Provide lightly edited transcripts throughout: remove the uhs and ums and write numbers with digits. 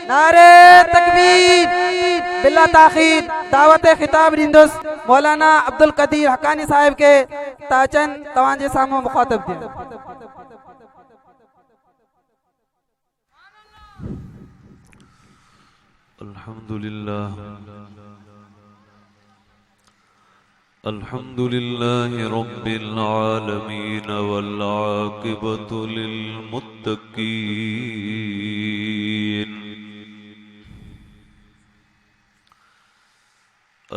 नारे तकबीर। बिला ताखीर दावत खिताब ॾींदुस मौलाना अब्दुल कदीर हकानी साहिब के ताचन तवांजे साम्हूं मुखातब थिए। अल्हम्दुलिल्लाह अल्हम्दुलिल्लाहि रब्बिल आलमीन वल आक़िबतु लिल मुत्तक़ीन।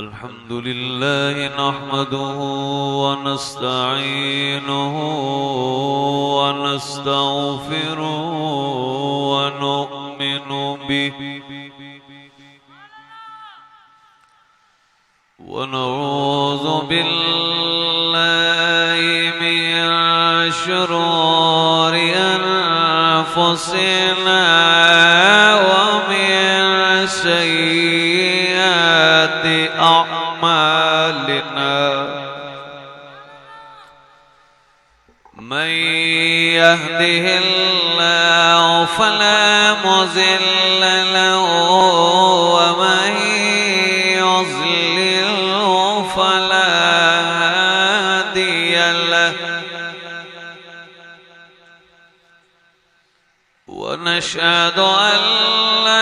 अल्हम्दुलिल्लाहि नहमदुहु व नस्तईनुहु व नस्तगफिरुहु व नु'मिनु बिहि व नऊज़ु बिल्लाहि मिन शुरूरि अनफुसिना व मिन सय्यिआति अअमालिना। मन यहदिहिल्लाहु फला मुज़िल्ल लहु व मन युज़्लिल्हु फला हादिय लहु। व नशहदु अन ला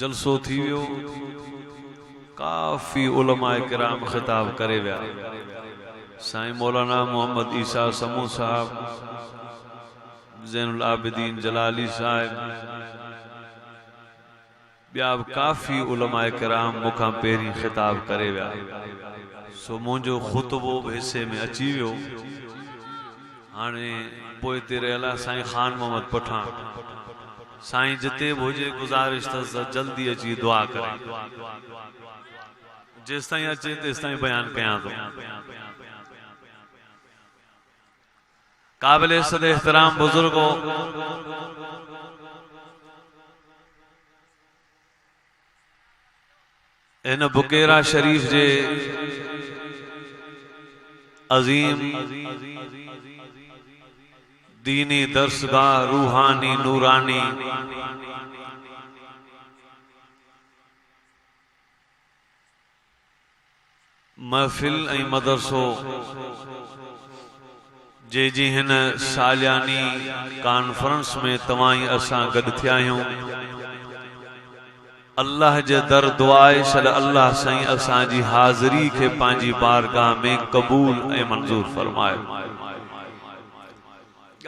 जलसो थी वियो। काफ़ी उलमा किराम खिताब करे विया। साईं मौलाना मोहम्मद ईसा समू साहब, ज़ैनुल आबिदीन जलाली साहिब, ॿिया काफ़ी उलमा किराम मूंखां पहिरीं खिताब करे विया। सो मुंहिंजो ख़ुतबो हिसे में अची वियो। हाणे पोइ तेरे अला साईं ख़ान मोहम्मद पठान साईं जिते भी हुजे गुजारिश अथसि जल्दी अची दुआ करे। जेस ताईं अचे तेस ताईं बयान कयां थो। काबिल इज़्ज़त एहतराम बुजुर्गो, इन बुकेरा शरीफ जे अजीम दीनी दर्सगाह रूहानी नूरानी महफिल ऐं मदरसो जे जी हिन सालियानी कॉन्फ्रेंस में तवाई असां गॾु थिया आहियूं। अल्लाह जे दर दुआए छल अल्लाह साईं असां जी हाज़िरी के पंहिंजी बारगाह में कबूल ऐं मंजूर फरमाए।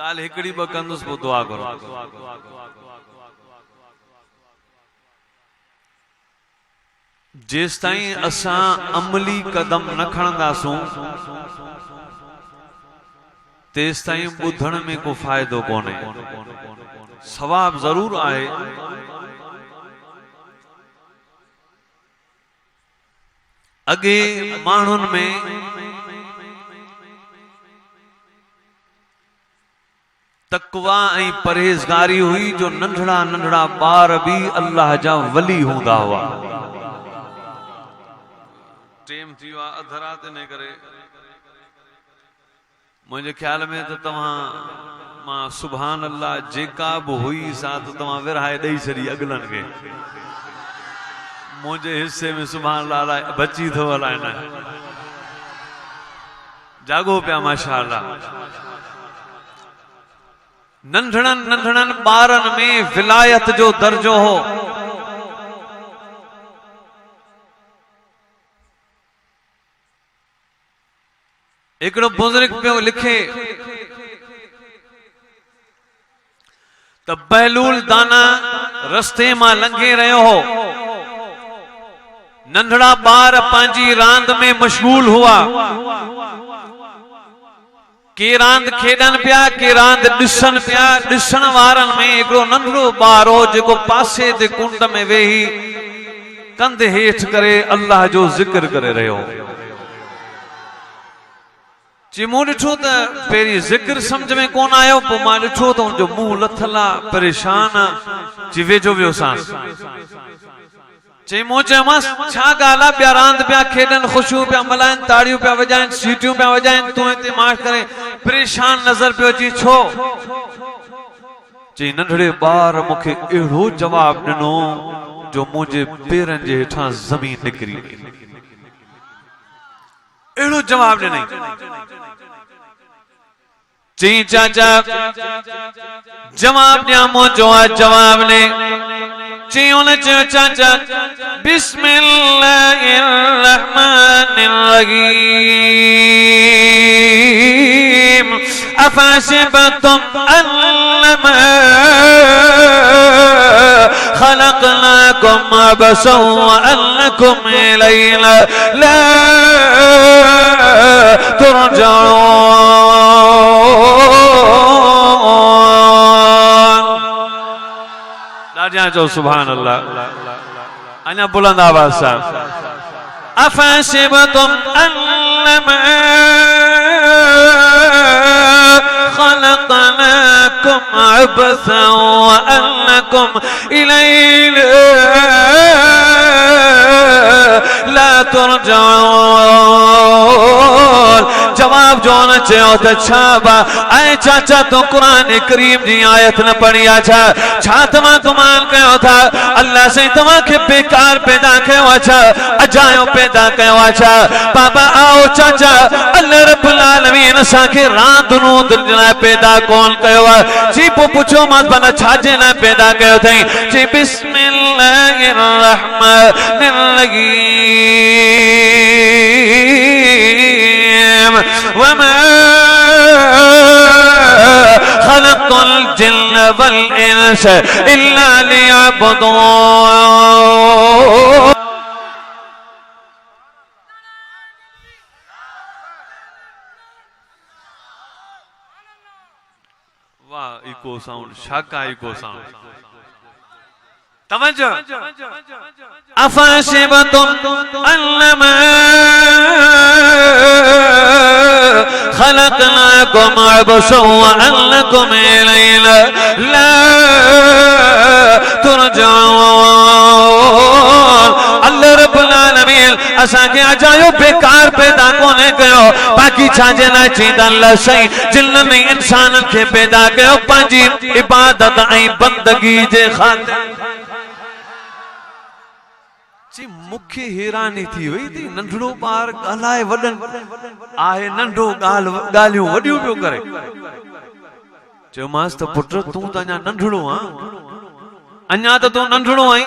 ॻाल्हि हिकिड़ी ॿ कंदुसि पोइ दुआ करो। जेस ताईं असां अमली कदम न खणंदासूं तेस ताईं ॿुधण में को फ़ाइदो कोन्हे। सवाब ज़रूर आहे, अगे माण्हुनि में तकवा ऐं परहेज़गारी हुई जो नंढड़ा नंढड़ा ॿार भी अल्लाह जा वली हूंदा हुआ। टेम थी वियो अध रात इन करे मुझे ख्याल में तो तव्हां मां सुभान अल्लाह जेका भी हुई सा तो तव्हां विरहाए ॾेई छॾी अगलन के। मुझे हिस्से में सुभान अल्लाह बची थो हलाए न जागो पिया माशाअल्लाह। नंढड़न नंढड़न ॿारन में विलायत जो दर्जो हो। एकड़ो बुजुर्ग पियो लिखे त बहलूल दाना रस्ते मां लंघे रहियो हो। नंढड़ा ॿार पंहिंजी रांद में मशगूल हुआ। के रांद खेडन पिया के रांद ॾिसन पिया। ॾिसण वारन में हिकिड़ो नंढड़ो ॿार हो जेको पासे ते कुंड में वेही कंध हेठ करे अल्लाह जो जिक्र करे रहियो। जी मूं ॾिठो त पहिरीं जिक्र सम्झ में कोन आयो, पोइ मां ॾिठो त उनजो मुंहुं लथल आहे, परेशान आहे। जी वेझो वियोसांस। चई मूं चयोमांसि छा ॻाल्हि आहे? ॿिया रांदि पिया खेॾनि, ख़ुशियूं पिया मल्हाइनि, ताड़ियूं पिया वॼाइनि, सीटियूं पिया वॼाइनि, तूं हिते मार करे परेशान नज़र पियो अची छो? चई नंढड़े ॿार मूंखे अहिड़ो जवाब ॾिनो जो मुंहिंजे पेरनि जे हेठां ज़मीन निकिरी वई। एड़ो जवाब ॾिनई। चई चाचा जवाब ॾियां मुंहिंजो आहे जवाब ने। चई उन चयो चाचा बिस्मिल्लाहिर रहमानिर रहीम अफहसिबतुम अन्नमा खलकनाकुम अबसा व अन्नकुम इलैना ला तुरजाऊन। जो सुभान अल्लाह। अना बुलंद आवाज से अफहसिबतुम अन्नमा खलकनाकुम अबसा व अन्नकुम इलैना ला तुरजाऊन। जवाब जो न चयो त छा बा ऐं चाचा तो कुरान करीम जी आयत न पढ़ी आ छा तव्हां गुमान कयो था अल्लाह से तव्हां के बेकार पैदा कयो छा अजायो पैदा कयो छा? बाबा आओ चाचा अल्लाह रब्बुल आलमीन असां के रात नूंद लाइ पैदा कोन कयो आहे। जी पोइ पुछो मां भला छाजे लाइ पैदा कयो अथई? जी बिस्मिल्लाहिर रहमानिर रहीम वमा खलक़तुल जिन्न वल इंस इल्ला लियअबुदून। वाह इको साउंड शाका इको साउंड तवज्जो। अफहसिबतुम अन्नमा खलकनाकुम अबसा व अन्नकुम इलैना ला तुरजाऊन। अल्लाह रब्बुल असा के अजायो बेकार पैदा कोने कयो बाकी छाजे ना चींदा अल्लाह सही जिन्हनि इंसान के पैदा कयो पंजी इबादत ऐं बंदगी जे खातिर जी मुख्य हैरानी थी वई थी नंढड़ो बार गालाए वडन आहे नंढो गालियों वडियो पियो करे जो मास तो पुट तू त अञा नंढड़ो आ अञा त तू नंढड़ो आई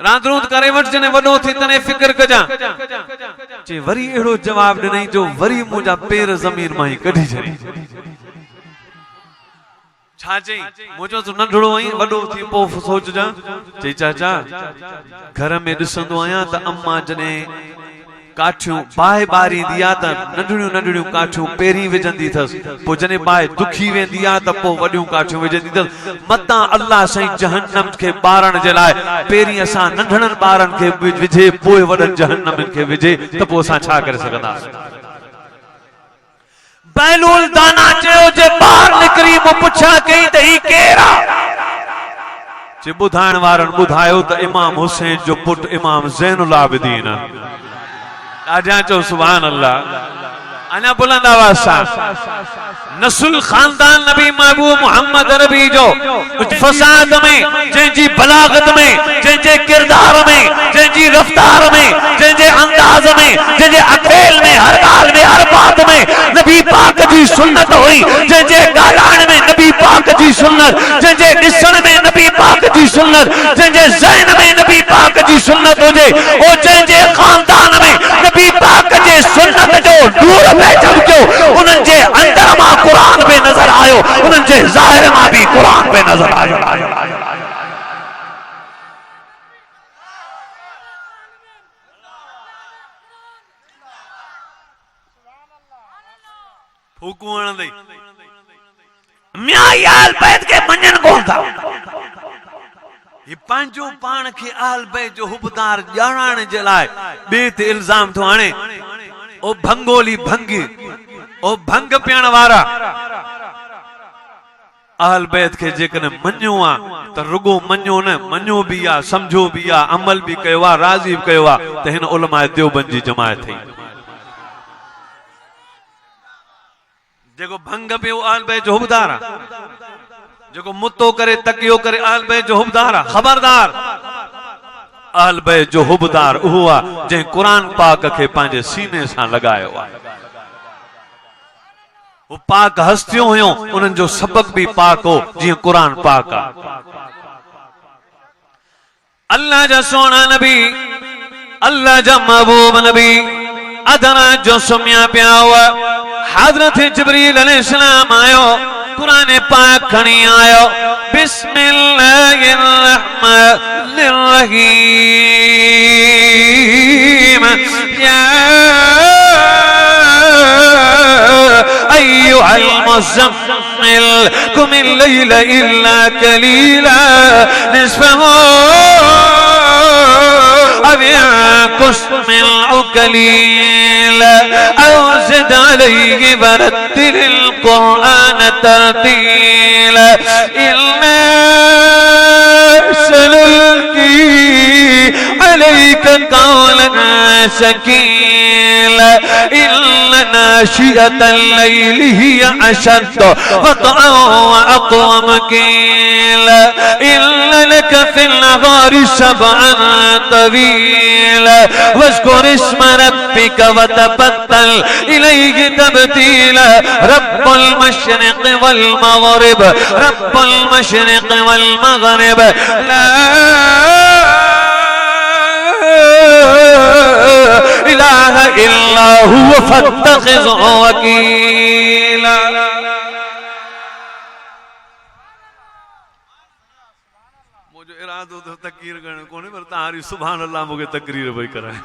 रात रूत करे वठ जने वडो थी तने फिक्र कजा जे वरी एड़ो जवाब ॾिनई जो वरी मुजा पैर ज़मीन मां ही कढी छड़ी छा चई मुजो तो नंढड़ो आई वडो थी पो सोच जा चई चाचा घर में ॾिसंदो आया त अम्मा जने काठियूं बाहि बारी दिया त नंढड़ियूं नंढड़ियूं काठियूं पेरी विझंदी थस पो जने बाहि दुखी वेंदी आ त पो वडियूं काठियूं विझंदी थस मता अल्लाह सही जहन्नम के बारण जे लाए पेरी असा नंढड़न बारन के विझे पोए वडन जहन्नम के विझे त पो असा छा करे सकदास बैलुल दाना चयो जे बाहर निकरी मु पुछा कई त ही केरा जे बुधाइण वारन बुधायो त इमाम हुसैन जो पुट इमाम ज़ैनुल आबिदीन आजा चो सुभान अल्लाह अना बुलंद आवाज सां नस्ल खानदान नबी महबूब मोहम्मद अरबी जो फसाद में जंजी बलागत में जंजे किरदार में जंजी रफ्तार में जंजे अंदाज में जंजे अकेल में हर गाल में हर बात में नबी पाक जी सुन्नत हुई जंजे गालाण में नबी पाक जी सुन्नत जंजे ॾिसण में नबी पाक जी सुन्नत जंजे ज़हन में नबी पाक जी सुन्नत हुजे ओ जंजे खानदान में नबी पाक जे सुन्नत जो नूर पे चमकियो उनन जे अंदर मां कुरान पे नजर आयो उनन जे ज़ाहिर मां भी कुरान पे नजर आयो फूकू हणंदई म्या याल बैत के मञन कोन था ये पंहिंजो पाण खे आल बैत जो हुबदार ॼाणण जे लाइ ॿिए ते इल्ज़ाम थो आणे ओ भंगोली भंगी ओ भंग पियण वारा अहल बैत के जेकने मञो आ त रुगो मञो न मञो भी आ समझो भी आ अमल भी कयो आ राज़ी भी कयो आ त हिन उलमाए देवबंद जी जमायत थी जेको भंग पियो अहल बैत जो हुबदार आ जेको मुतो करे तकियो करे अहल बैत जो हुबदार आ खबरदार अहल बैत जो हुबदार उहो आ जंहिं कुरान पाक खे पंहिंजे सीने सां लगायो आ वो पाक हस्तियों हुयो उन्हनि जो सबक भी पाक हो जीअं कुरान पाक आ अल्लाह जा सोना नबी अल्लाह जा महबूब नबी अदना जो सुम्या पिया हुआ हजरत जिब्रील अलैहिस्सलाम आयो कुरान पाक खणी आयो बिस्मिल्लाहिर रहमानिर रहीम या अय्युहल मुज़म्मिल कुमिल लैला इल्ला कलीला निस्फहु अव यंकुस मिनहु कलीला औ ज़िद अलैहि वरत्तिलिल कुरआन तरतीला इन्ना सनुल्की अलैका कौलन सकीला इन्ना नाशियतल लैलि हिय अशद्द वतअन व अक़वम कीला इन्ना लका फिल नहारि सबअन तवीला वज़कुर इस्म रब्बिका वतबत्तल इलैहि तबतीला रब्बुल मशरिक़ वल मग़रिब रब्बुल मशरिक़ वल मग़रिब ला इलाहा इल्ला हुवा फत्तखिज़हु वकीला मुझे इरादो तो तकरीर करने कोने पर तारी सुभान अल्लाह मुझे तकरीर भई कराए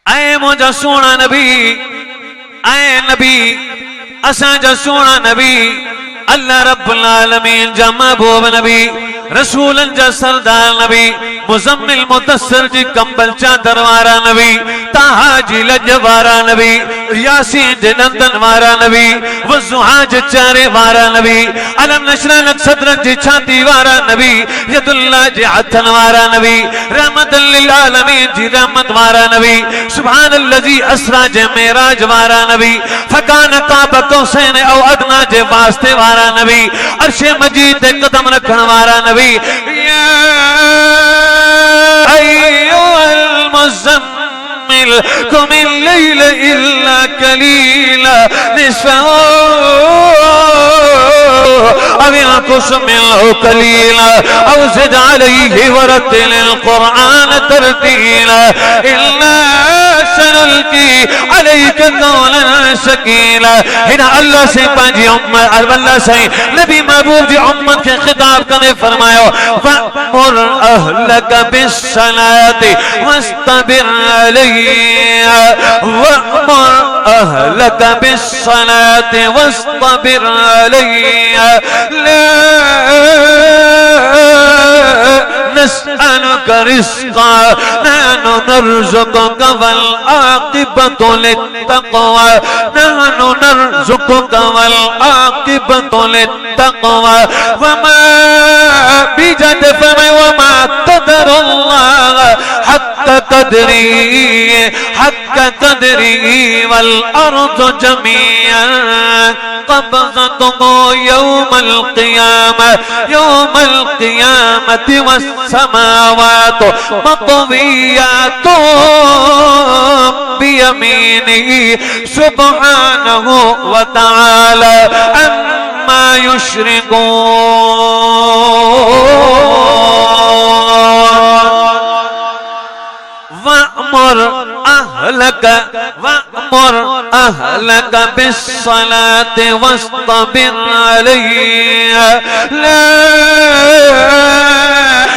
ऐ मुझा सोना नबी ऐ नबी असा जा सोना नबी अल्लाह रब्बुल आलमीन जा महबूब नबी रसूलन जा सरदार नबी मुज़म्मिल मुदस्सिर जी कंबल चादर वारा नबी, ताहा जी लज वारा नबी, यासीन जे दंदन वारा नबी, वज़ुहा जे चेहरे वारा नबी, अलम नशरा लक सदरक जी छाती वारा नबी, यदुल्लाह जे हथन वारा नबी, रहमतल लिल आलमीन जी रहमत वारा नबी, सुभानल्लज़ी अस्रा जे मेराज वारा नबी, फकान काब कौसैन औ अदना जे वास्ते वारा नबी, अर्शे मजीद ते कदम रखण वारा नबी। या अय्युहल मुज़म्मिल कुमिल लैल इल्ला कलीला निस्फहु अव यंकुस मिनहु कलीला अव ज़िद अलैहि वरत्तिलिल कुरआन तरतीला इन्ना सनुल्की अलैका कौलन सकीला। हिना अल्लाह से पंहिंजी उम्मत अल्लाह से नबी महबूब जी उम्मत के खिताब करे फरमायो वअमुर अहलका बिस्सलाति वस्तबिर अलैहा वअमुर अहलका बिस्सलाति वस्तबिर अलैहा ला नस्अलुका रिज़्क़ा नहनु नरज़ुकुका वल आक़िबतु लित्तक़वा नहनु नरज़ुकुका वल आक़िबतु लित्तक़वा वमा बिजद फमा वमा क़दरुल्लाह हक़्क़ क़दरी वल अर्ज़ु जमीअन क़ब्ज़तुहु यौमल क़ियामति वस्समावातु मत्विय्यातुन बियमीनिही सुब्हानहु व तआला अम्मा युश्रिकून। वअमुर अहलका बिस्सलाति वस्तबिर अलैहा ला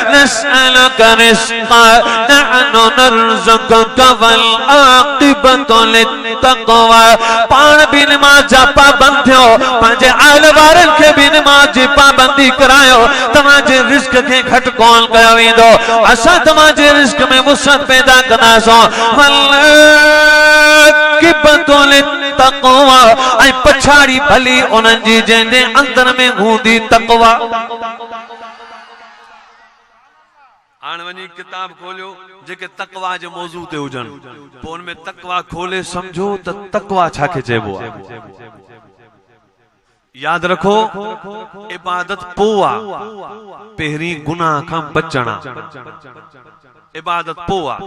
नस्अलुका रिज़्क़ा नहनु नरज़ुकुका वल आक़िबतु लित्तक़वा। पाण भी नमाज जा पाबंद थियो, पंहिंजे आल वारनि खे भी नमाज जी पाबंदी करायो, तव्हांजे रिज़्क़ खे घटि कोन कयो वेंदो, असां तव्हांजे रिज़्क़ में वुसअत पैदा कंदासूं। आक़िबतु लित्तक़वा ऐं पछाड़ी भली उन्हनि जी जंहिंजे अंदर में हूंदी तक़वा। हाणे वञी किताब खोलियो जेके तक़वा जे मौज़ू ते हुजनि, पोइ उन में तक़वा खोले समझो त तक़वा छाखे चइबो आहे। याद रखो इबादत पोइ आहे, पहिरीं गुनाह खां बचणा। इबादत पोइ आहे,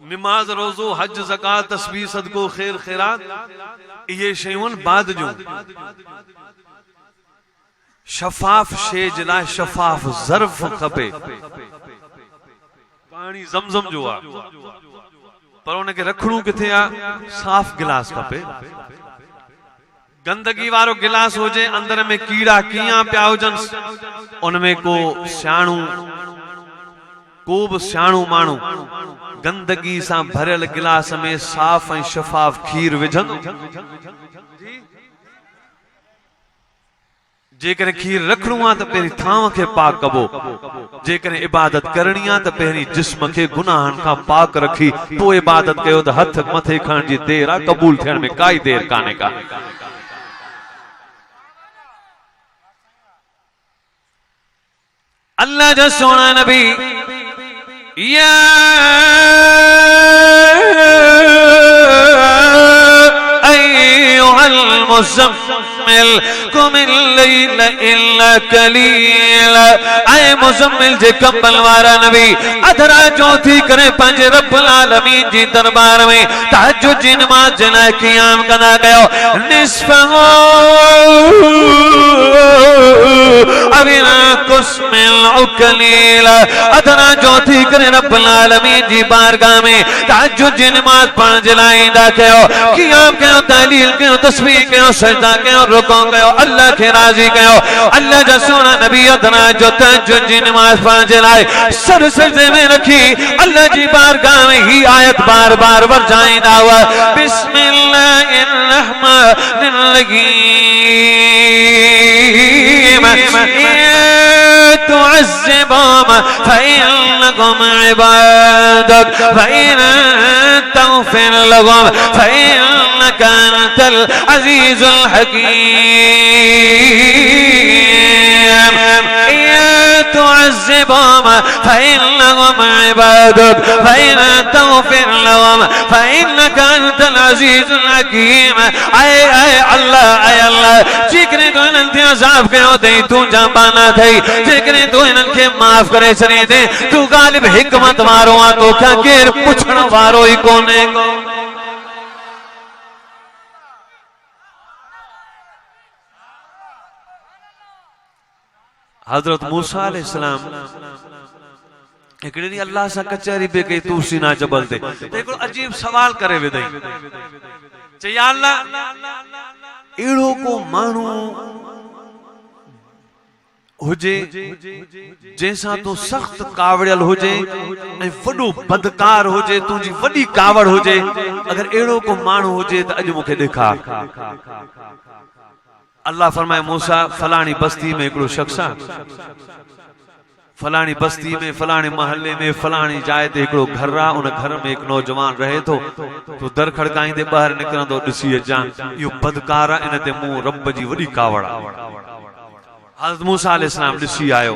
निमाज रोज़ो हज ज़कात तस्बीह सदको खैर खैरात इहे शयूं बाद जूं। शफाफ शे जे लाइ शफाफ ज़र्फ़ खपे। पानी ज़मज़म जो आहे पर उनखे रखणो किथे आहे, साफ़ गिलास खपे। गंदगी वारो गिलास हुजे, अंदर में कीड़ा कीड़ा पिया हुजनि, उनमें को बि सियाणो माण्हू गंदगी सां भरियल गिलास में साफ़ ऐं शफाफ खीर विझंदो। जेकरे खीर रखणो आहे त पहिरीं थांव खे पाक कबो, जेकरे इबादत करणी आहे त पहिरीं जिस्म खे गुनाहनि खां पाक रखी पोइ इबादत कयो त हथ मथे खणण जी देर आहे, क़बूल थियण में काई देर कान्हे का। अल्लाह जा सोना नबी या अय्युहल मुज़म्मिल कुमिल लैल इल्ला कलीला। ऐ मुज़म्मिल जे कंबल वारा नबी अधरा जो थी करे पंहिंजे रब्बुल आलमीन जी दरबार में तहज्जुद जी नमाज जे लाइ क़ियाम कंदा कयो। निस्फहु अव यंकुस मिनहु कलीला। अधरा जो थी करे रब्बुल आलमीन जी बारगाह में तहज्जुद जी नमाज पढ़ण जे लाइ ईंदा कयो, क़ियाम कयो, तहलील कयो, तस्बीह कयो, सजदा कयो, रुकू कयो, अल्लाह खे राज़ी कयो। अल्लाह जा सोना नबी अधरा जो तहज्जुद जी नमाज पढ़ण जे लाइ सर सजदे में रखी अल्लाह जी बारगाह में ही आयत बार बार वरजाईंदा हुआ, बिस्मिल्लाहिर रहमानिर रहीम। तुअज़्ज़िबहुम फ़इन्नकुम इबादुक वइन तग़फ़िर लहुम फ़इन्नका अंतल अज़ीज़ुल हकीम तुअज़्ज़िबहुम फ़इन्नहुम इबादुक वइन तग़फ़िर लहुम फ़इन्नका अंतल अज़ीज़ुल हकीम। आए अल्लाह जेकॾहिं तूं इन्हनि खे अज़ाब कयो अथई तूं जापाना अथई जेकॾहिं तूं इन्हनि खे माफ़ करे छॾीं अथई तूं ग़ालिब हिकमत वारो आहे तोखां केरु पुछण वारो ई कोन्हे को। हज़रत मूसा अलैहिस्सलाम हिकिड़े ॾींहुं अल्लाह सां कचहरी पे कई तूर सीना जबल ते त हिकिड़ो अजीब सवाल करे वेंदई चई या अल्लाह अहिड़ो को माण्हू हुजे जंहिंसां तूं सख़्त कावड़ियल हुजे ऐं वॾो बदकार हुजे तुंहिंजी वॾी कावड़ हुजे अगर अहिड़ो को माण्हू हुजे त अॼु मूंखे ॾेखार। अल्लाह फरमाए मूसा फलाणी बस्ती में हिकिड़ो शख्स आहे फलाणी बस्ती में फलाणे महल्ले में फलाणी जाइ ते हिकिड़ो घर आहे उन घर में हिकु नौजवान रहे थो तूं दर खड़काईंदे ॿाहिरि निकिरंदो ॾिसी अचां इहो बदकार आहे इन ते मूं रब जी वॾी कावड़ आहे। हज़रत मूसा अलैहिस्सलाम ॾिसी आयो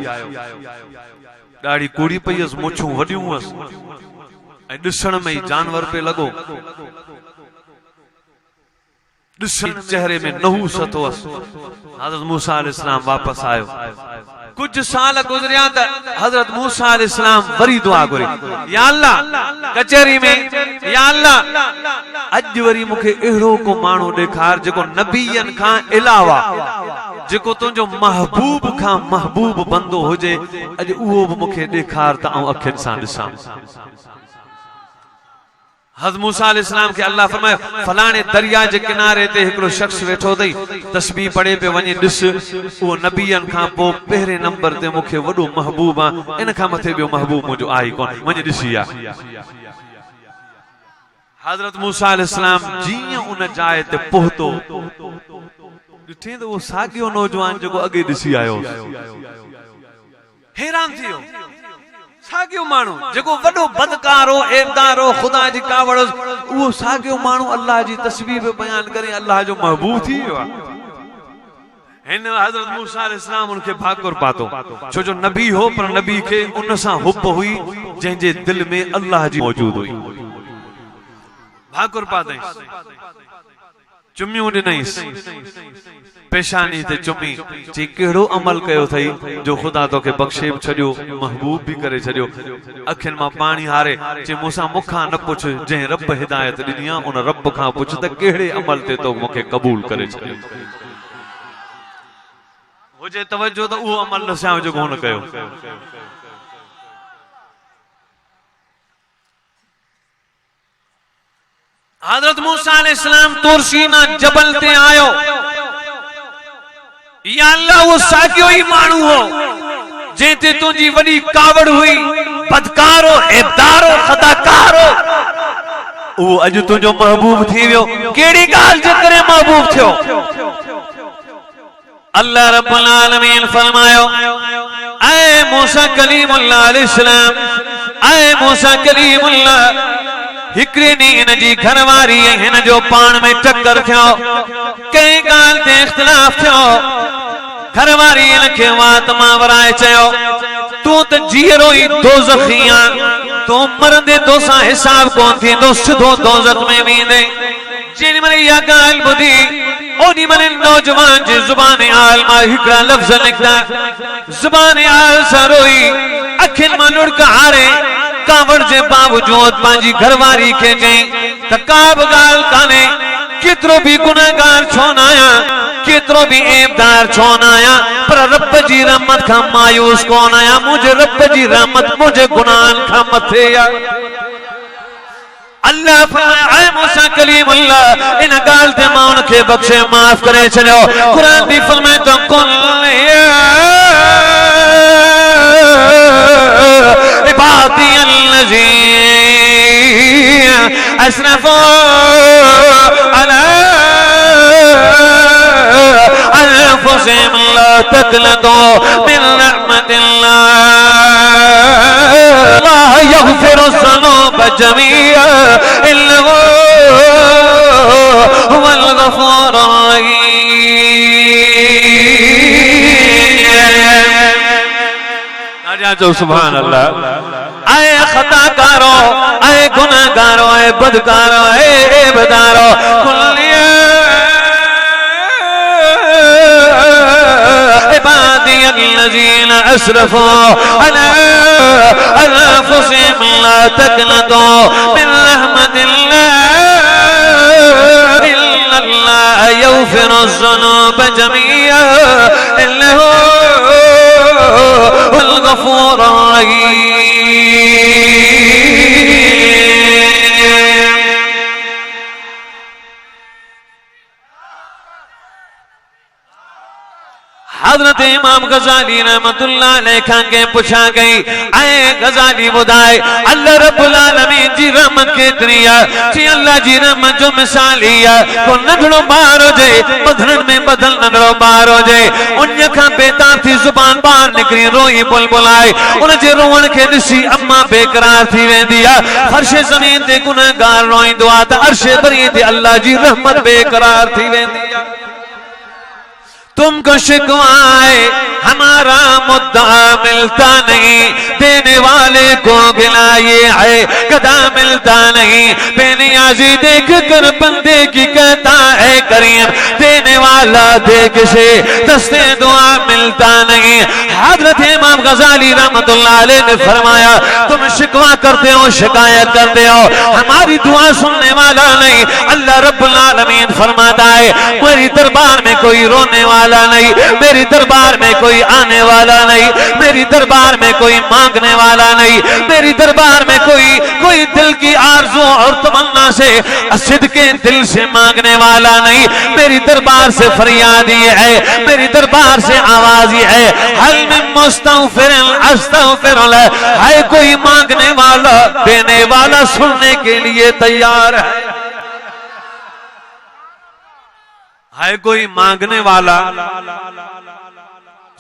ॾाढी कूड़ी पई हुअसि मुछूं वॾियूं हुअसि ऐं ॾिसण में ई जानवर पे लॻो ॾिसण चेहरे में नहूसत हुअसि। हज़रत मूसा अलैहिस्सलाम वापसि आयो कुछ साल गुजरिया त हज़रत मूसा अलैहिस्सलाम वरी दुआ घुरी या अल्लाह कचहरी में या अल्लाह अॼु वरी मूंखे अहिड़ो को माण्हू ॾेखार जेको नबीयनि खां अलावा जेको तुंहिंजो महबूब खां महबूब बंदो हुजे अॼु उहो बि मूंखे ॾेखार त आउं अखियुनि सां ॾिसां। हज़रत मूसा अलैहिस्सलाम के अल्लाह फरमाए फलाणे दरिया जे किनारे ते हिकिड़ो शख्स वेठो अथई तस्बीह पढ़े पे वञी ॾिस उहो नबीयनि खां पोइ पहिरें नंबर ते मूंखे वॾो महबूब आहे इन खां मथे ॿियो महबूब मुंहिंजो आहे कोन वञी ॾिसी आ। हज़रत मूसा अलैहिस्सलाम जीअं उन जाइ ते पहुतो ॾिठे त उहो साॻियो नौजवान जेको अॻे ॾिसी आयो हैरान थी वियो साॻियो माण्हू जेको वॾो बदकार हो ऐबदार हो ख़ुदा जी कावड़ उहो साॻियो माण्हू अल्लाह जी तस्बीह पे बयान करे अल्लाह जो महबूब थी वियो आहे। हिन हज़रत मूसा अलैहिस्सलाम उनखे भाकुर पातो छो जो नबी हो पर नबी खे उन सां हुब हुई जंहिंजे दिल में अल्लाह जी मौजूद हुई। भाकुर पातई चुमियूं ॾिनईसि पेशानी ते चुमी चई कहिड़ो अमल कयो अथई जो ख़ुदा तोखे बख़्शे बि छॾियो महबूब बि करे छॾियो अखियुनि मां पाणी हारे चई मूंसां मूंखां न पुछ जंहिं रब हिदायत ॾिनी आहे उन रब खां पुछ त कहिड़े अमल ते तो मूंखे क़बूल करे छॾियो हुजे तवजो त उहो अमल न सियां जेको हुन कयो। हज़रत मूसा अलैहिस्सलाम तूर सीना जबल ते आयो या अल्लाह वो साॻियो ई माण्हू हो जंहिं ते तुंहिंजी वॾी कावड़ हुई बदकार हो ऐबदार हो खताकार हो उहो अॼु तुंहिंजो महबूब थी वियो कहिड़ी ॻाल्हि जे करे महबूब थियो। अल्लाह रब्बुल आलमीन फरमायो ऐ मूसा कलीमुल्लाह अलैहिस्सलाम ऐ मूसा कलीमुल्लाह हिकिड़े ॾींहुं हिन जी घरवारी ऐं हिन जो पाण में टक्कर थियो कंहिं ॻाल्हि ते इख़्तिलाफ़ थियो घरवारी हिन खे वात मां वराए चयो तूं त जीअरो ई दोज़खी आहीं तूं मरंदे तोसां हिसाब कोन थींदो सिधो दोज़ख में वेंदे। जेॾी महिल इहा ॻाल्हि ॿुधी ओॾी महिल नौजवान जी ज़ुबान आल मां हिकिड़ा लफ़्ज़ निकिता ज़ुबान आल सां रोई अखियुनि मां लुड़क हारे कावड़ जे बावजूद पंहिंजी घरवारी खे चई त का बि ॻाल्हि कान्हे केतिरो बि गुनहगार छो न आहियां केतिरो बि ऐबदार छो न आहियां पर रब जी रहमत खां मायूस कोन आहियां मुंहिंजे रब जी रहमत मुंहिंजे गुनाहनि खां मथे आहे। अल्लाह फरमाए ऐ मूसा कलीमुल्लाह इन ॻाल्हि ते मां उनखे बख़्शे माफ़ करे छॾियो। क़ुर बि फरमाए तो कुल इबादी अल्लज़ीना असरफ़ू अला अनफुसिहिम ला तक़नतू मिन रहमतिल्लाह यग़फ़िरु ज़ुनूब जमीआ इन्नहु हुवल गफ़ूरुर रहीम। जो सुभान अल्लाह। आए खताकारो, आए गुनाहगारो, आए बदकारो, आए बेदारो, कुल्लिया इबादियल्लज़ीना असरफ़ू अला अनफ़ुसिहिम ला तक़नतू मिन रहमतिल्लाह इन्नल्लाह यग़फ़िरु ज़ुनूब जमीआ इन्नहु हुवल गफ़ूरुर रहीम। हजरत इमाम गजाली रहमतुल्लाह अलैह खां के पूछा गई, आए गजाली बुधाए अल्लाह रब्बुल आलमीन जी रहमत केतरी है? जी अल्लाह जी रहमत जो मिसाल ही है, को नंढड़ो बार हो जाए बदन में बदल नंढड़ो बार हो जाए, उन खां बेताब थी जुबान बाहर निकरी रोई बुलबुलाए, उन जे रोवण के ॾिसी अम्मा बेकरार थी वेंदी है। फर्श ज़मीन ते गुनहगार रोईंदो आहे त अर्श बरी ते अल्लाह जी रहमत बेकरार थी वेंदी है। तुमको शिकवाए हमारा मुद्दा मिलता नहीं, देने वाले को गिला ये है कदा मिलता नहीं। बेनियाजी देख कर बंदे की कहता है करीम, देने वाला देख से दस्ते दुआ मिलता नहीं। हज़रत इमाम गजाली रहमतुल्लाह अलैह ने फरमाया, तुम शिकवा करते हो, शिकायत करते हो, हमारी दुआ सुनने वाला नहीं। अल्लाह रब्बुल आलमीन फरमाता है, मेरी दरबार में कोई रोने वाला नहीं, मेरी दरबार में कोई आने वाला नहीं, मेरी दरबार में कोई मांगने वाला नहीं, मेरी दरबार में कोई दिल की आरज़ू और तमन्ना से सिद्के दिल से मांगने वाला नहीं। मेरी दरबार से फरियाद ये है, मेरी दरबार से आवाज ये है, हल मिन मुस्तग़फ़िरिन अस्तग़फ़िर लह, है कोई मांगने वाला, देने वाला सुनने के लिए तैयार है कोई मांगने वाला,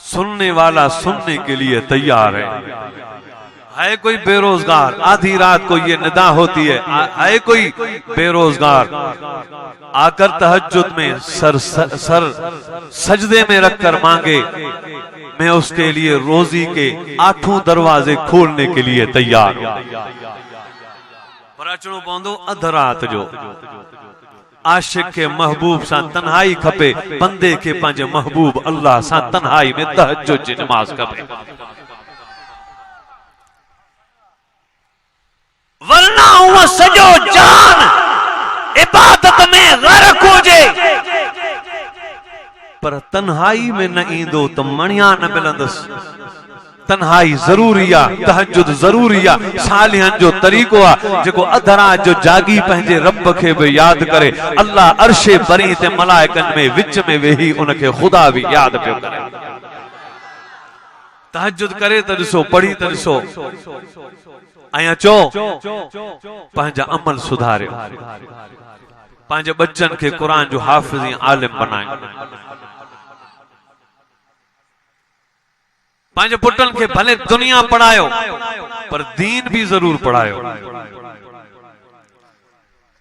सुनने वाला सुनने के लिए तैयार है कोई बेरोजगार, आधी रात को ये निदा होती है कोई बेरोजगार आकर तहज्जुद में सर सजदे में रखकर मांगे, मैं उसके लिए रोजी के 8 दरवाजे खोलने के लिए तैयार हूं। पर अचणो पवंदो अध रात जो। आशिक के महबूब सा तन्हाई खपे, बंदे के पंहिंजे महबूब अल्लाह सा तन्हाई में तहज्जुद जी नमाज खपे, वरना हुआ सजो जान इबादत में गर्क हुजे, पर तन्हाई में न ईंदो तो मणिया न मिलंदस। तन्हाई जरूरी आ, तहज्जुद जरूरी आ, सालिहन जो तरीको आ जेको अधरा जो जागी पंहिंजे रब खे भी याद करे। अल्लाह अर्शे बरी ते मलाइकन में विच में वेही उनके खुदा भी याद पियो करे। तहज्जुद करे त ॾिसो, पढ़ी त ॾिसो, ऐं अचो पंहिंजा अमल सुधारियो, पंहिंजे बच्चन खे क़ुरान जो हाफ़िज़ ऐं आलिम बनायो, पंहिंजे पुटन खे भले दुनिया पढ़ायो पर दीन भी जरूर पढ़ायो।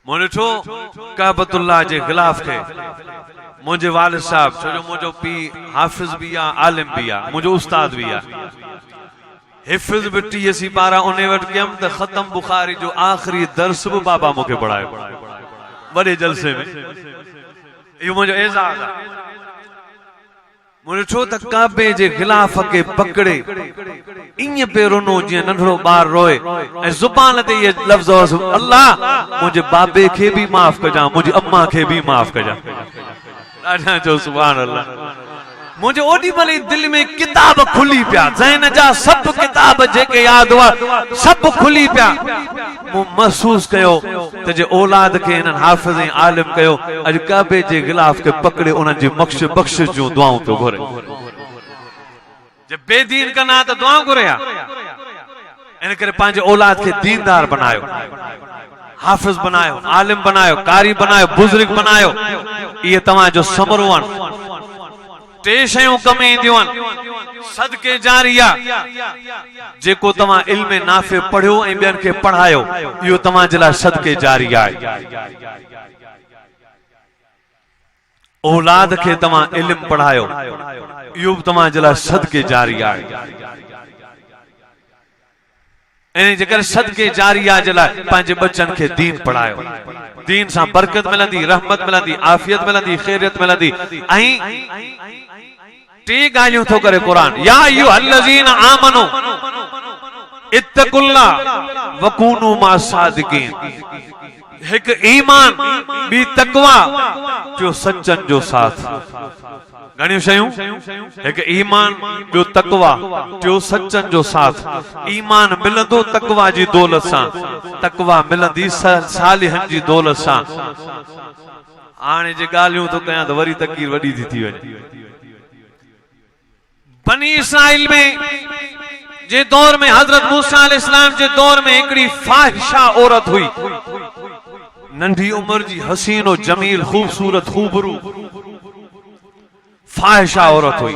मूं ॾिठो काबतुल्लाह जे गिलाफ खे मुंहिंजे वालिद साहब, छो जो मुंहिंजो पीउ हाफ़िज़ भी आ, आलिम भी आ, मुंहिंजो उस्ताद भी आ, हिफ़्ज़ भी 80 पारा उन वटि कयमि त ख़तम बुखारी जो आख़िरी दर्स भी बाबा मूंखे पढ़ायो वॾे जलसे में। इहो मुंहिंजो एज़ाज़ आहे। मुझे छो त काबे जे गिलाफ के पकड़े इन पे रोनो जीअं नंढड़ो ॿार रोए ऐं ज़ुबान ते ये लफ़्ज़ अल्लाह मुझे बाबे खे भी माफ़ कजा, मुझे अम्मा खे भी माफ़ कजा। ॾाढा जो सुभान अल्लाह। मुझे ओडी भले दिल में किताब खुली पिया, ज़हन जा सब किताब जेके याद हुआ सब खुली पिया। मु महसूस कयो त जे औलाद के इन हाफ़िज़ ऐं आलिम कयो, अज काबे जे गिलाफ के पकड़े उन जी बख्शिश जो दुआऊं तो घुरे। जे बेदीन कना त दुआऊं घुरे आ, इन करे पंहिंजे औलाद के दीनदार बनायो, हाफ़िज़ बनायो, आलिम बनायो, कारी बनायो, बुज़ुर्ग बनायो। ये तव्हां जो समरो आहिनि। टे शयूं कम ईंदियूं आहिनि सदके जारिया जेको तव्हां इल्म नाफ़े पढ़ियो ऐं ॿियनि खे पढ़ायो इहो तव्हां जे लाइ सदके जारिया आहे औलाद खे तव्हां इल्म पढ़ायो इहो बि तव्हां जे लाइ सदके जारिया आहे ऐं जेकर सदके जारिया जे लाइ पंहिंजे बच्चनि खे दीन पढ़ायो दीन सां बरकत मिलंदी रहमत मिलंदी आफियत मिलंदी खैरियत मिलंदी ऐं टे ॻाल्हियूं थो करे क़ुर या अय्युहल्लज़ीना आमनू इत्तकुल्लाह वकूनू मास्सादिकीन एक ईमान बी तकवा जो सच्चन जो साथ घणियूं शयूं एक ईमान जो तकवा जो सच्चन जो साथ ईमान मिलंदो तकवा जी दौलत सां तकवा मिलंदी सालिहन जी दौलत सां हाणे जे ॻाल्हियूं तो कयां त वरी तकरीर वॾी थी वञे बनी इसराइल में जे दौर में हजरत मूसा अलैहिस्सलाम जे दौर में हिकड़ी फाहिशा औरत हुई नंढी उम्र जी हसीन और जमील खूबसूरत खूबरू फाहिशा औरत हुई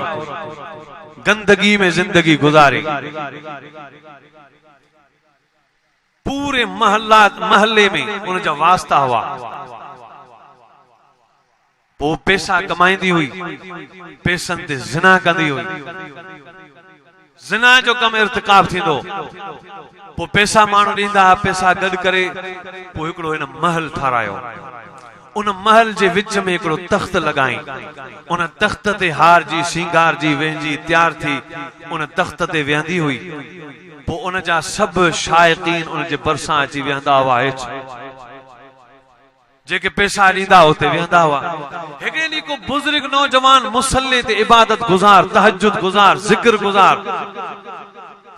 गंदगी में जिंदगी गुजारी पूरे महल्ले में उनजा वास्ता हुआ वो पैसा कमाईंदी हुई पैसनि ते ज़िना कंदी हुई ज़िना जो कम इर्तिकाब थींदो पो पैसा माण्हू ॾींदा पैसा गॾु करे पोइ हिकिड़ो हिन महल ठारायो उन महल जे विच में हिकिड़ो तख्त लॻाई उन तख्त ते हार जी श्रृंगार जी वेंजी तैयार थी उन तख्त ते वेहंदी हुई पोइ उन जा सभु शाइक़ीन उन जे भरिसां अची वेहंदा हुआ हेठि जेके पैसा ॾींदा उते वेहंदा हुआ हिकिड़े ॾींहुं को बुज़ुर्ग नौजवान मुसल्ले ते इबादत गुज़ार तहज्जुद गुज़ार ज़िक्र गुज़ार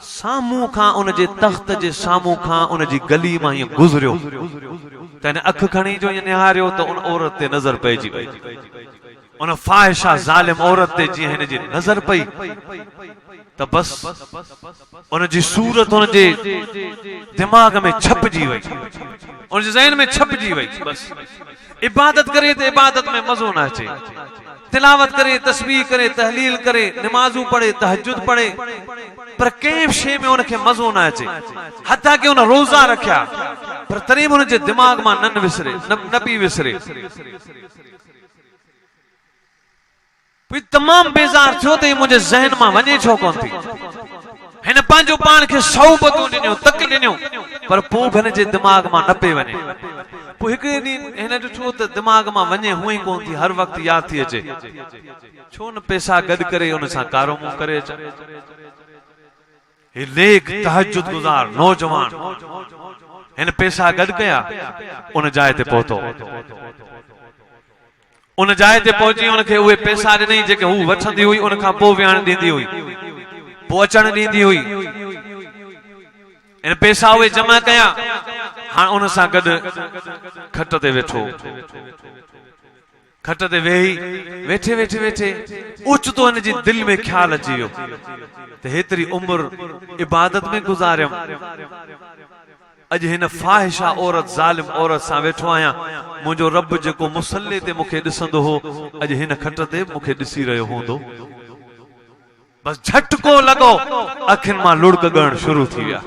सामूं खां उन जे तख्त जे सामूं खां उन जी गली मां हीअं गुज़रियो त हिन अख खणी जो हीअं निहारियो त उन औरत ते नज़र पइजी वई उन फाहिशा ज़ालिम औरत ते जीअं हिन जी नज़र पई त बस उन जी सूरत उन जे दिमाग़ में छपजी वई उन जे ज़हन में छपजी वई बस इबादत करे त इबादत में मज़ो न अचे तिलावत करे तस्बीह करे तहलील करे नमाज़ूं पढ़े तहज्जुद पढ़े पर कंहिं शइ में उनखे मज़ो न अचे हथा कि उन रोज़ा रखिया पर तॾहिं बि उन जे दिमाग़ मां न विसरे न पई विसरे तमाम बेज़ार थियो त मुंहिंजे ज़हन मां वञे छो कोन थी हिन पंहिंजो पाण खे सौबतूं ॾिनियूं तक ॾिनियूं पर पोइ बि हिन जे दिमाग़ मां न पे वञे पोइ हिकिड़े ॾींहुं हिन ॾिठो त दिमाग़ मां वञे हुअं ई कोन थी हर वक़्तु यादि थी अचे छो न पैसा गॾु करे उन सां कारो मुंहुं करे अचां हे नेक तहज्जुद गुज़ार नौजवान हिन पैसा गॾु कया उन जाइ ते पहुतो उन जाइ ते पहुची उनखे उहे पैसा ॾिनई जेके हू वठंदी हुई उन खां पोइ विहण ॾींदी हुई पोइ अचण ॾींदी हुई इन पैसा उहे जमा कया हाणे उन सां गॾु खट ते वेठो खट ते वेही वेठे वेठे वेठे ओचितो हिन जी दिलि में ख़्याल अची वियो त हेतिरी उमिरि इबादत में गुज़ारियम अॼु हिन फाहिशा औरत ज़ालिम औरत सां वेठो आहियां मुंहिंजो रब जेको मुसल्ले ते मूंखे ॾिसंदो हो अॼु हिन खट ते मूंखे ॾिसी रहियो हूंदो बस झटको लॻो अखियुनि मां लुड़क ॻण शुरू थी विया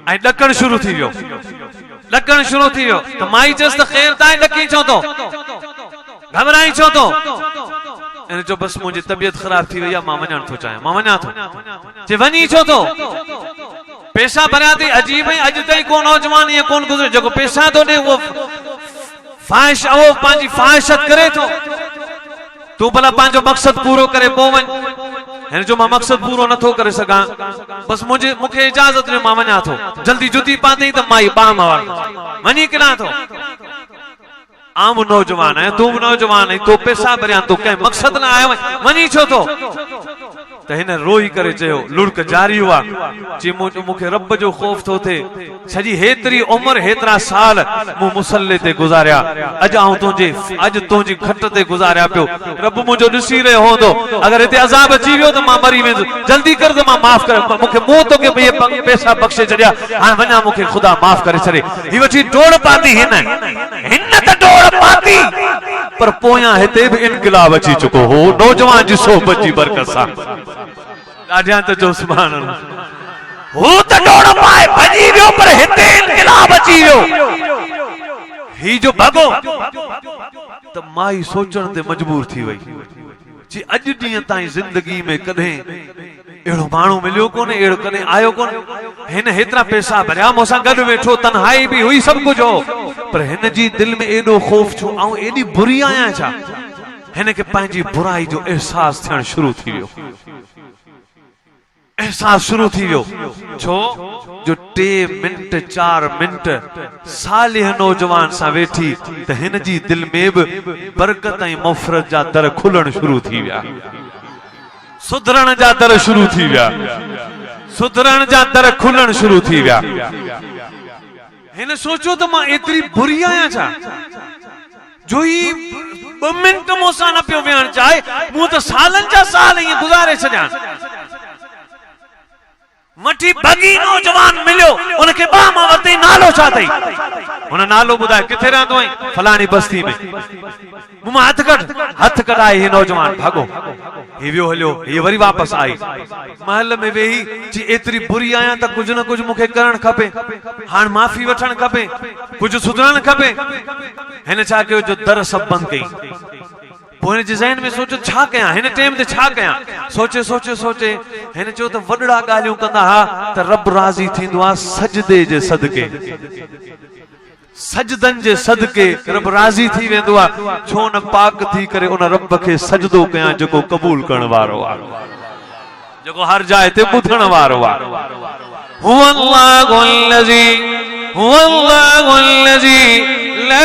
ऐं ॾकण शुरू थी वियो त माई चयसि त ख़ैर ताईं ॾकी छो थो घबराई छो थो इन जो बस मुंहिंजी तबियत ख़राब थी वई आहे मां वञणु थो चाहियां मां वञा थो जे वञी छो थो पैसा भरिया थी अजीब है अॼु ताईं को नौजवान ईअं कोन गुज़रे जेको पैसा थो ॾे उहो पंहिंजी फ़ाहिशत करे थो तूं भला पंहिंजो मक़सद पूरो करे पोइ वञ हिन जो मां मक़सद पूरो नथो करे सघां बस मूंखे इजाज़त ॾियो मां वञा थो जल्दी जुती पातई त मां बाम वञी किरां थो आम नौजवान है तू नौजवान है तो पैसा भरिया तू कंहिं मक़सद न आयो वञी छो थो त हिन रोई करे चयो लुड़क जारी हुआ जी मूंखे रब जो ख़ौफ़ थो थिए सॼी हेतिरी उमिरि हेतिरा साल मूं मुसल्ले ते गुज़ारिया अॼु तुंहिंजी खट ते गुज़ारिया पियो रब मुंहिंजो ॾिसी रहियो हूंदो अगरि हिते अज़ाब अची वियो त मां मरी वेंदुसि जल्दी कर त मां माफ़ करे मूंखे मूं तोखे पैसा बख़्शे छॾिया हाणे वञा मूंखे ख़ुदा माफ़ करे छॾे ही वठी डोड़ पाती हिन त डोड़ पाती पर पोयां हिते भी इनकलाब अची चुको हो नौजवान जी सोहबत जी बरकत सां ॾाढियां त जो सुभान अल्लाह हो त डोड़ पाए भॼी वियो पर हिते इनकलाब अची वियो ही जो भगो त माई सोचण ते मजबूर थी वई जी अॼु ॾींहं ताईं ज़िंदगी में कॾहिं अहिड़ो माण्हू मिलियो कोन्हे अहिड़ो कॾहिं आयो कोन्हे हिन हेतिरा पैसा भरिया मूंसां गॾु वेठो तन्हाई बि हुई सभु कुझु हो पर हिन जी दिलि में एॾो ख़ौफ़ छो ऐं एॾी बुरी आहियां छा हिन खे पंहिंजी बुराई जो एहसास थियणु शुरू थी वियो एहसास शुरू थी वियो छो जो 3 मिंट 4 मिंट सालिह नौजवान सां वेठी त हिन जी दिलि में बि बरकत ऐं मफ़रत जा दर खुलण शुरू थी विया सुधरण जा दर शुरू थी विया सुधरण जा दर खुलण शुरू थी विया हिन सोचो त मां एतिरी बुरी आहियां छा जो ही 2 मिंट मूंसां न पियो वेहण चाहे मूं त सालनि जा साल ईअं गुज़ारे छॾियां मठी भगी नौजवान मिलियो उनखे बा मां वरितई नालो छा अथई हुन नालो ॿुधाए किथे रहंदो आहीं फलाणी बस्ती में मूं मां हथ कढाए ही नौजवान भागो ही वियो हलियो ही वरी वापसि आई महल में वेही जी एतिरी बुरी आहियां त कुझु न कुझु मूंखे करणु खपे हाणे माफ़ी वठणु खपे कुझु सुधरणु खपे हिन छा कयो जो दर सभु बंदि कई पोइ हिन जे ज़हन में सोचो छा कयां हिन टाइम ते छा कयां सोचे सोचे सोचे हिन चयो त वॾड़ा ॻाल्हियूं कंदा हा त रब राज़ी थींदो आहे सजदे जे सदके सजदन जे सदके रब राज़ी थी वेंदो आहे छो न पाक थी करे उन रब खे सजदो कयां जेको क़बूल करण वारो आहे जेको हर जाइ ते ॿुधण वारो आहे हुवल्लाहुल्लज़ी ला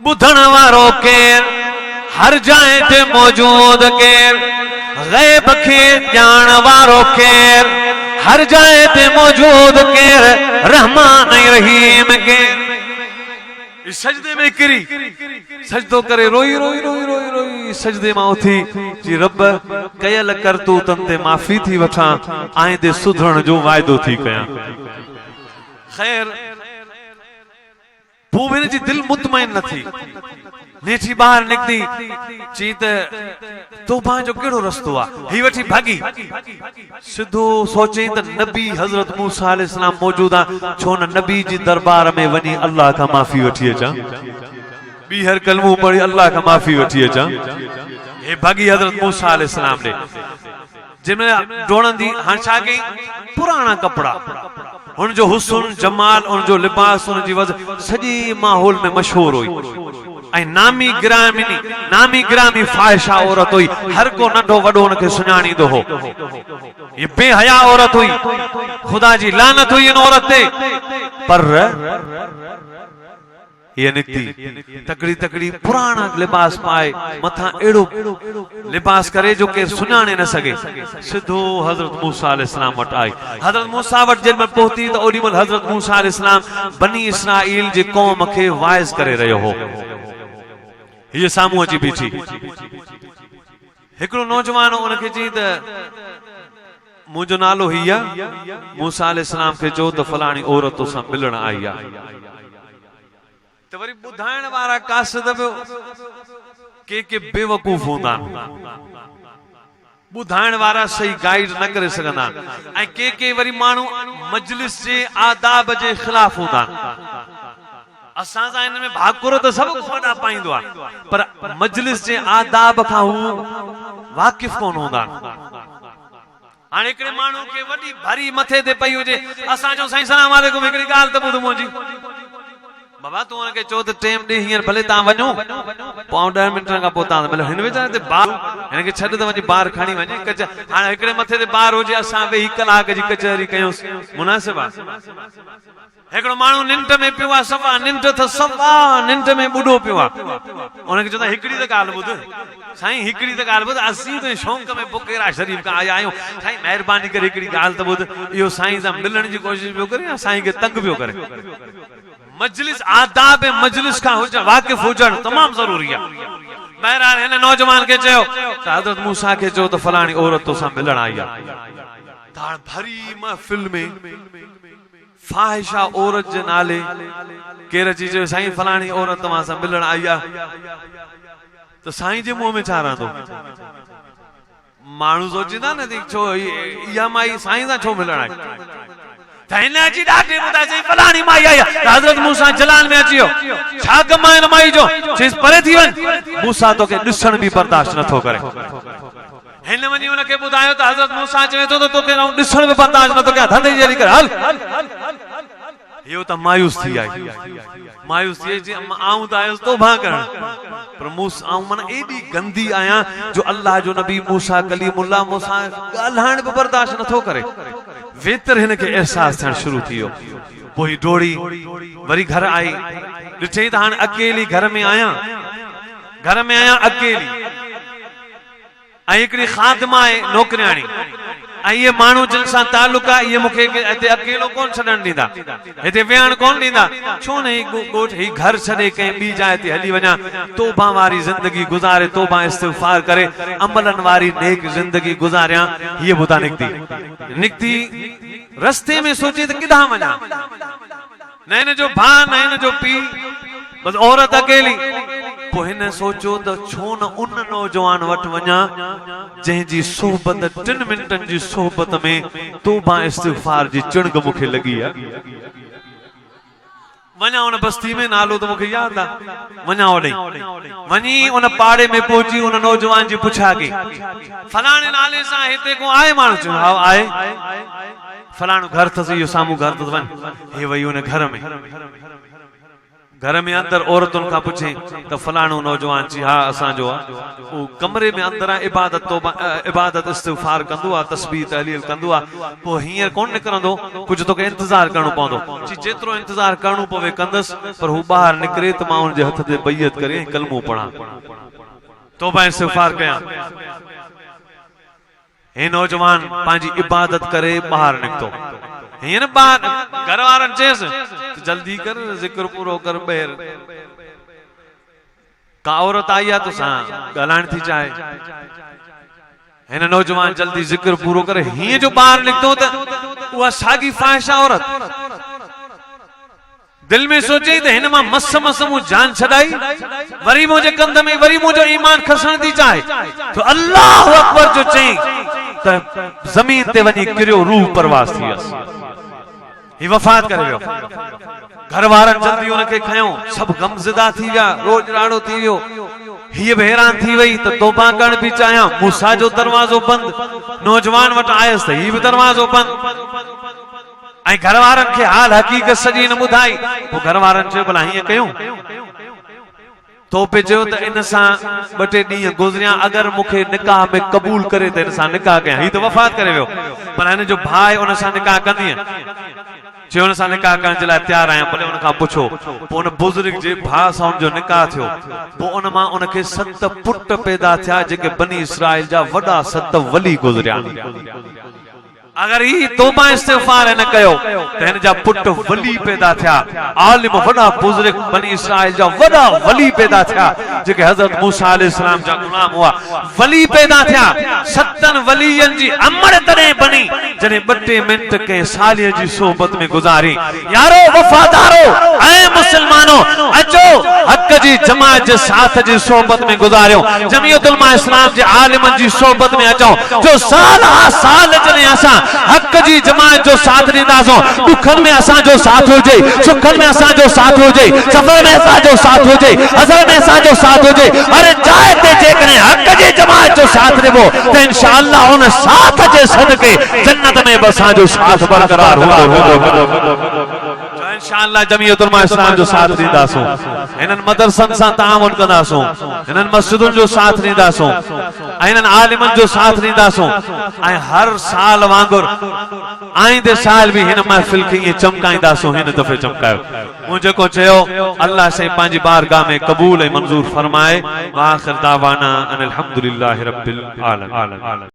बुधण वारो केर हर जाइ ते मौजूद केर गैब खे ॼाण वारो केर हर जाइ ते मौजूद केर रहमान ऐं रहीम केर सजदे में किरी सजदो करे रोई रोई रोई रोई रोई सजदे मां उथी जी रब कयल करतूतन ते माफ़ी थी वठां आइंदे सुधरण जो वाइदो थी कयां खैर पोइ हिन जी दिलि मुतमइन न थी नेठी ॿाहिरि निकिती चई त तौबा जो कहिड़ो रस्तो आहे ही वठी भागी सिधो सोचई त नबी हज़रत मूसा अलैहिस्सलाम मौजूद आहे छो न नबी जी दरबार में वञी अल्लाह खां माफ़ी वठी अचां ॿीहर कलमो पढ़ी अल्लाह खां माफ़ी वठी अचां हे भागी हज़रत मूसा अलैहिस्सलाम ॾे जंहिंमें डोड़ंदी हाणे छा कई पुराणा कपिड़ा हुन जो हुस्न जमाल उन जो लिबास उन जी वज़ह सॼे माहौल में मशहूर हुई ऐं नामी गिरामी फाहिशा औरत हुई हर को नंढो वॾो उनखे सुञाणींदो हो ये बेहया औरत हुई खुदा जी लानत हुई इन औरत ते पर ये निकती तकड़ी तकड़ी पुराना लिबास पाए मथा एड़ो लिबास करे जो के सुञाणे न सके सिधो हजरत मूसा अलैहिस्सलाम what I Hazrat Musa what जब में पहुती तो ओडी मल हजरत मूसा अलैहिस्सलाम बनी इस्राइल जे कौम के वाइज करे रहियो हो ये सामू अची बीठी हिकड़ो नौजवान उनके चई त मुंहिंजो नालो हिया मूसा अलैहिस्सलाम के जो त फलाणी औरत सां मिलण आई आ तो वरी बुधाइण वारा कासिद के बेवकूफ होंदा बुधाइण वारा सही गाइड न करे सघंदा ऐं के वरी माण्हू मजलिस जे आदाब जे खिलाफ होंदा असां सां इन में भाकुर तो सब वॾा पाईंदो आहे पर मजलिस जे आदाब खां हू वाकिफ कोन होंदा हाणे हिकिड़े माण्हू खे वॾी भारी मथे ते पई हुजे असां चऊं साईं सलाम वालेकुम हिकिड़ी ॻाल्हि त ॿुध मुंहिंजी बाबा तू उनके चो त टाइम ॾे हींअर भले तव्हां वञो पोइ 10 मिंटनि खां पोइ तव्हां मतलब हिन वीचारे ते ॿार हिनखे छॾ त वञी ॿार खणी वञे हाणे हिकिड़े मथे ते ॿार हुजे असां वेही कलाक जी कचहरी कयूंसि मुनासिब आहे हिकिड़ो माण्हू निंड में पियो आहे निंड में ॿुढो पियो आहे उनखे चवंदा हिकिड़ी त ॻाल्हि ॿुध साईं हिकड़ी त ॻाल्हि ॿुध असीं त शौक़ में बुकेरा शरीफ का आया आहियूं साईं महिरबानी करे हिकड़ी ॻाल्हि त ॿुध इहो साईं सां मिलण जी कोशिश पियो करे या साईं खे तंग पियो करे मजलिस आदाब मजलिस का वाकिफ हुजण तमाम जरूरी है बहरहाल हिन नौजवान के चयो त हज़रत मूसा के चयो त फलाणी औरत तोसां मिलण आई आहे ताण भरी महफिल में फाहिशा औरत जे नाले केर अची चयो साईं फलाणी औरत तव्हां सां मिलण आई आहे त साईं जे मुंह में छा रहंदो माण्हू सोचींदा न छो इहा माई साईं सां छो मिलण आई जी डाटे मुदा सही फलानी माई आई हजरत मूसा जलाल में अचियो छा कम है माई जो चीज परे थी वन मूसा तो के दिसण भी बर्दाश्त न थो करे हिन वनी उनके बुधायो त हजरत मूसा चवे तो के दिसण भी बर्दाश्त न थो करे धंधे जरी कर हल यो त मायूस थी आई मायूस थी जी आऊं त आयो तौबा करण पर मूसा आऊं मन एडी गंदी आया जो अल्लाह जो नबी मूसा कलीमुल्लाह मूसा गालहाण भी बर्दाश्त न थो करे वेतर हिन के एहसास थियण शुरू थियो पोइ डोड़ी वरी घर आई ॾिठई त हाणे अकेली घर में आया अकेली ऐं हिकड़ी खादमा आहे नौकरियाणी ऐं ये माण्हू जिन सां तालुक आहे ये मूंखे हिते अकेलो कोन छॾण ॾींदा हिते वेहण कोन ॾींदा छो न ॻोठ ही घर छॾे कंहिं ॿी जाइ ते हली वञा तौबा वारी ज़िंदगी गुज़ारे तौबा इस्तिग़फ़ार करे अमलन वारी नेक ज़िंदगी गुज़ारियां हीअ ॿुधा निकती रस्ते में सोचे त किथां वञा न हिन जो भाउ न हिन जो पीउ बस औरत अकेली पोइ हिन सोचो त छो न उन नौजवान वटि वञा जंहिंजी सोहबत 3 मिंटनि जी सोहबत में तौबा इस्तिग़फ़ार जी चिणग मूंखे लॻी आहे वञा उन बस्ती में नालो त मूंखे यादि आहे वञा ओॾे वञी उन पाड़े में पहुची उन नौजवान जी पुछा कई फलाणे नाले सां हिते को आहे माण्हू चयो हा आहे फलाणो घर अथसि इहो साम्हूं घर अथसि वञ हे वई उन घर में अंदर औरतुनि खां पुछे त फलाणो नौजवान जी हा असांजो आहे उहो कमरे में अंदर इबादत इस्तिग़फ़ार कंदो आहे तस्बीह तहलील कंदो आहे पोइ हींअर कोन निकिरंदो कुझु तोखे इंतज़ार करणो पवंदो जेतिरो इंतज़ार करणो पवे कंदसि पर हू ॿाहिरि निकिरे त मां हुनजे हथ ते बैयत करे कलमो पढ़ां तौबा इस्तिग़फ़ार कयां हे नौजवान पंहिंजी इबादत करे ॿाहिरि निकितो हीअं न ॿार घर वारनि चयसि जल्दी कर ज़िक्र पूरो कर ॿाहिरि का औरत आई आहे तोसां ॻाल्हाइण थी चाहे हिन नौजवान जल्दी ज़िक्र पूरो करे हीअं जो ॿाहिरि निकितो त उहा साॻी फाहिशा औरत दिल में सोचे त हिन मां मस मूं जान छॾाई वरी मुंहिंजे कंध में वरी मुंहिंजो ईमान खसण थी चाहे तो अल्लाह अकबर जो चई त ज़मीन ते वञी किरियो रूह परवास थी वियसि ही वफ़ात करे वियो घर वारनि जल्दी उनखे खयो सभु गमज़दा थी विया रोज राड़ो थी वियो हीअ बि हैरान थी वई त तौबा करण बि चाहियां मूसा जो दरवाज़ो बंदि नौजवान वटि आयसि त हीअ बि दरवाज़ो बंदि ऐं घर वारनि खे हाल हक़ीक़त सॼी न ॿुधाई पोइ घर वारनि चयो भला हीअं कयूं तो पे चयो त इन सां 2-3 ॾींहं गुज़रिया अगरि मूंखे निकाह में क़बूल करे त इन सां निकाह कयां हीअ त वफ़ात करे वियो पर हिन जो भाउ उन सां निकाह कंदीअ चयो उन सां निकाह करण जे लाइ तयारु आहियां भले उन खां पुछो पोइ उन बुज़ुर्ग जे भाउ सां उनजो निकाह थियो पोइ उन मां उनखे 7 पुट पैदा थिया जेके बनी इसराइल जा वॾा 7 वली गुज़रिया अगर ही तौबा इस्तिग़फ़ार न कयो त हिन जा पुट वली पैदा थिया आलिम वॾा बुज़ुर्ग बनी इसराइल जा वॾा वली पैदा थिया जेके हज़रत मूसा अलैहिस्सलाम जा गुलाम हुआ वली पैदा थिया 7 वलियनि जी अमड़ तॾहिं बनी जॾहिं 2 मिंट कंहिं सालिय जी सोहबत में गुज़ारी यारो वफ़ादारो ऐं मुस्लमानो अचो हक़ जी जमात जे साथ जी सोहबत में गुज़ारियो जमीयत उलमा इस्लाम जे आलिमनि जी सोहबत में अचो जो साल आ साल जॾहिं असां हक़ जी जमात जो साथ ॾींदासीं दुखनि में असांजो साथ हुजे सुखनि में असांजो साथ हुजे सफ़र में असांजो साथ हुजे हज़र में असांजो साथ हुजे हर जाइ ते जेकॾहिं हक़ जी जमात जो साथ ॾिबो त इंशाअल्लाह उन साथ जे सदके जन्नत में बि असांजो साथ बरक़रार हूंदो इंशाअल्लाह जमीयत उलमा इस्लाम जो साथ ॾींदासूं, हिननि मदरसनि सां तामुन कंदासूं, हिननि मस्जिदुनि जो साथ ॾींदासूं, हिननि आलिमनि जो साथ ॾींदासूं, ऐं हर साल वांगुर आईंदे साल भी हिन महफ़िल खे ईअं चमकाईंदासूं। हिन दफ़े चमकायो मूं जेको चयो अल्लाह से पंहिंजी बारगाह में क़बूल ऐं मंज़ूर फरमाए। आख़िर दावाना अनिल हम्दुलिल्लाहि रब्बिल आलमीन।